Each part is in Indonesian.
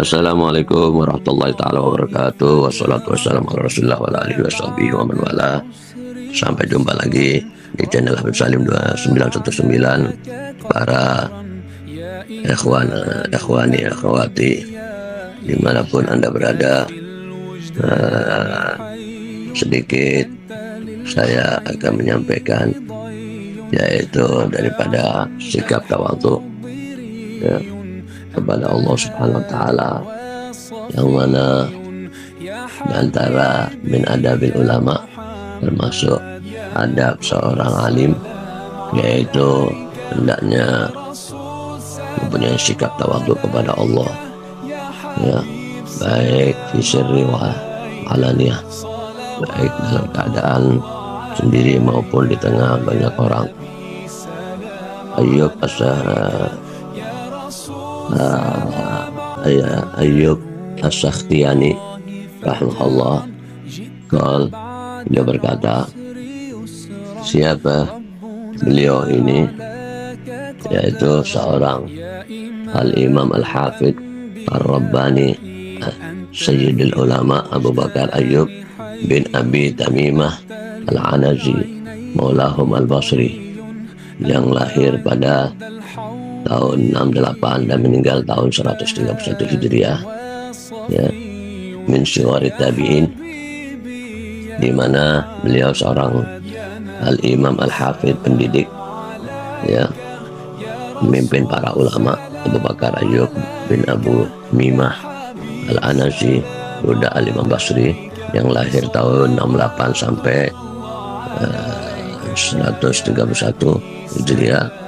Assalamualaikum warahmatullahi taala wabarakatuh. Wassalatu wassalamu ala Rasulillah wa ala alihi washabihi wa man wala. Sampai jumpa lagi di channel Habib Salim 2919. Para ikhwani akhwati dimanapun Anda berada, sedikit saya akan menyampaikan, yaitu daripada sikap tawadhu ya, kepada Allah Subhanahu wa taala, yang mana di antara min adabil ulama termasuk adab seorang alim, yaitu hendaknya mempunyai sikap tawadhu kepada Allah ya, baik fi sirri wa alaniyah, baik dalam keadaan sendiri maupun di tengah banyak orang. Ayyub As-Sakhtiyani rahimahullah, dia berkata, siapa beliau ini, yaitu seorang Al-Imam Al-Hafidh Ar-Rabbani Sayyidul Ulama Abu Bakar Ayyub bin Abi Tamimah Al-Anazi Maulahum Al-Basri, yang lahir pada tahun 68 dan meninggal tahun 131 Hijriah ya, min syuwari tabi'in, di mana beliau seorang Al-Imam Al-Hafidh, pendidik ya, pemimpin para ulama, Abu Bakar Ayyub bin Abu Mimah Al-Anazi budak Al-Imam Basri, yang lahir tahun 68 sampai 131 Hijriah.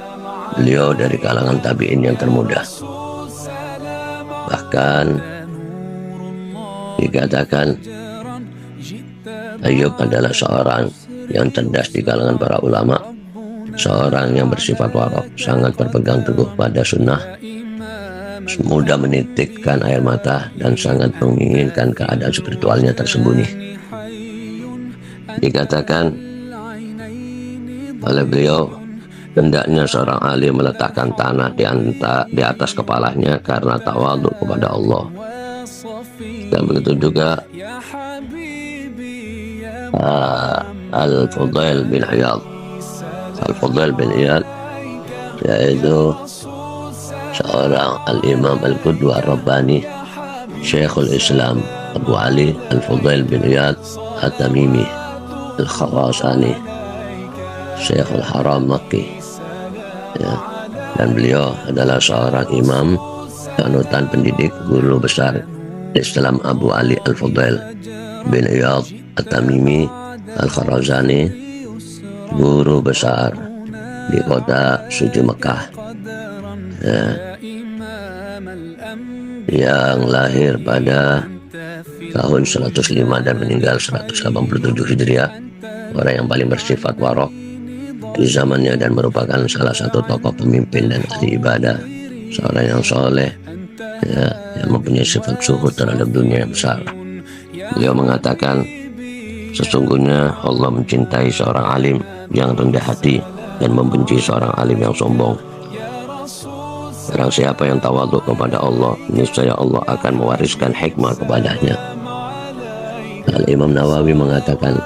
Beliau dari kalangan tabi'in yang termuda. Bahkan dikatakan Ayyub adalah seorang yang cerdas di kalangan para ulama, seorang yang bersifat warok, sangat berpegang teguh pada sunnah, mudah menitikkan air mata, dan sangat menginginkan keadaan spiritualnya tersembunyi. Dikatakan oleh beliau, hendaknya seorang alim meletakkan tanah di atas kepalanya karena tawadhu kepada Allah. Dan begitu juga Al-Fudail bin Iyad, yaitu seorang Al-Imam Al-Qudwa Ar-Rabbani Syekhul Islam Abu Ali Al-Fudail bin Iyad At-Tamimi Al-Khawasani Syekhul Haram Makki ya. Dan beliau adalah seorang imam, panutan, pendidik, guru besar Islam Abu Ali Al-Fudail bin Iyad At-Tamimi Al-Kharazani, guru besar di kota suci Mekah ya, yang lahir pada tahun 105 dan meninggal 187 Hijriah. Orang yang paling bersifat warok di zamannya dan merupakan salah satu tokoh pemimpin dan ahli ibadah, seorang yang soleh ya, yang mempunyai sifat zuhud terhadap dunia yang besar. Beliau mengatakan, sesungguhnya Allah mencintai seorang alim yang rendah hati dan membenci seorang alim yang sombong. Barang siapa yang tawadhu kepada Allah, niscaya Allah akan mewariskan hikmah kepadanya. Al-Imam Nawawi mengatakan,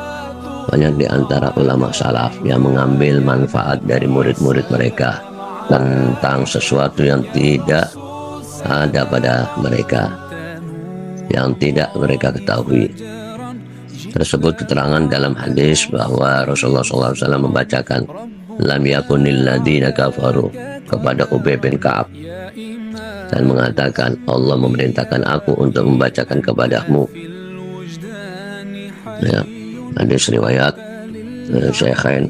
banyak di antara ulama salaf yang mengambil manfaat dari murid-murid mereka tentang sesuatu yang tidak ada pada mereka, yang tidak mereka ketahui. Tersebut keterangan dalam hadis bahwa Rasulullah SAW membacakan lam yakunil ladina kafaru kepada Ubay bin Ka'ab, dan mengatakan, Allah memerintahkan aku untuk membacakan kepadamu ya. Hadis riwayat Syekhain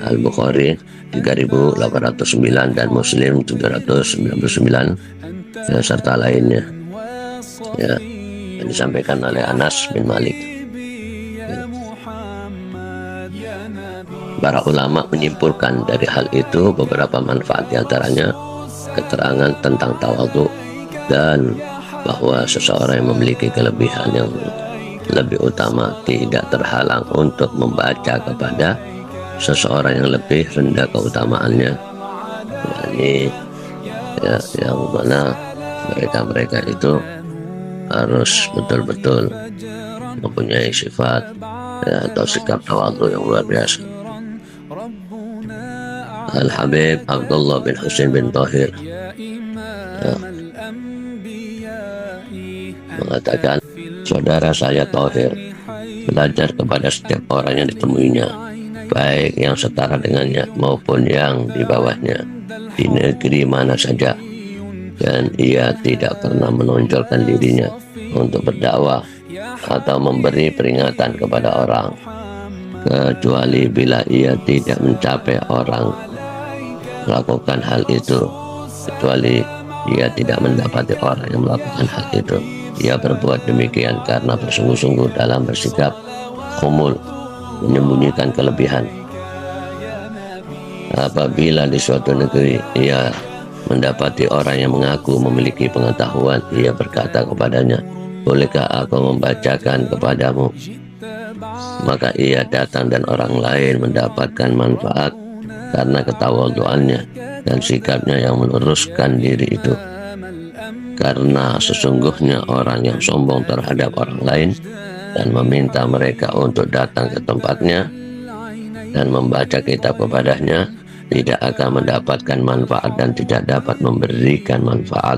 Al-Bukhari 3809 dan Muslim 799 ya, serta lainnya ya, yang disampaikan oleh Anas bin Malik ya. Para ulama menyimpulkan dari hal itu beberapa manfaat, diantaranya keterangan tentang tawadhu, dan bahwa seseorang yang memiliki kelebihan yang lebih utama tidak terhalang untuk membaca kepada seseorang yang lebih rendah keutamaannya, yakni ya, yang mana mereka itu harus betul-betul mempunyai sifat atau sikap tawadhu yang luar biasa. Al-Habib Abdullah bin Husain bin Tahir mengatakan, saudara saya Tahir belajar kepada setiap orang yang ditemuinya, baik yang setara dengannya maupun yang di bawahnya, di negeri mana saja, dan ia tidak pernah menonjolkan dirinya untuk berdakwah atau memberi peringatan kepada orang, kecuali bila ia tidak mencapai orang melakukan hal itu, kecuali ia tidak mendapati orang yang melakukan hal itu. Ia berbuat demikian karena bersungguh-sungguh dalam bersikap khumul, menyembunyikan kelebihan. Apabila di suatu negeri ia mendapati orang yang mengaku memiliki pengetahuan, ia berkata kepadanya, bolehkah aku membacakan kepadamu? Maka ia datang dan orang lain mendapatkan manfaat karena ketawadhuannya dan sikapnya yang meluruskan diri itu. Karena sesungguhnya orang yang sombong terhadap orang lain dan meminta mereka untuk datang ke tempatnya dan membaca kitab kepadanya tidak akan mendapatkan manfaat dan tidak dapat memberikan manfaat.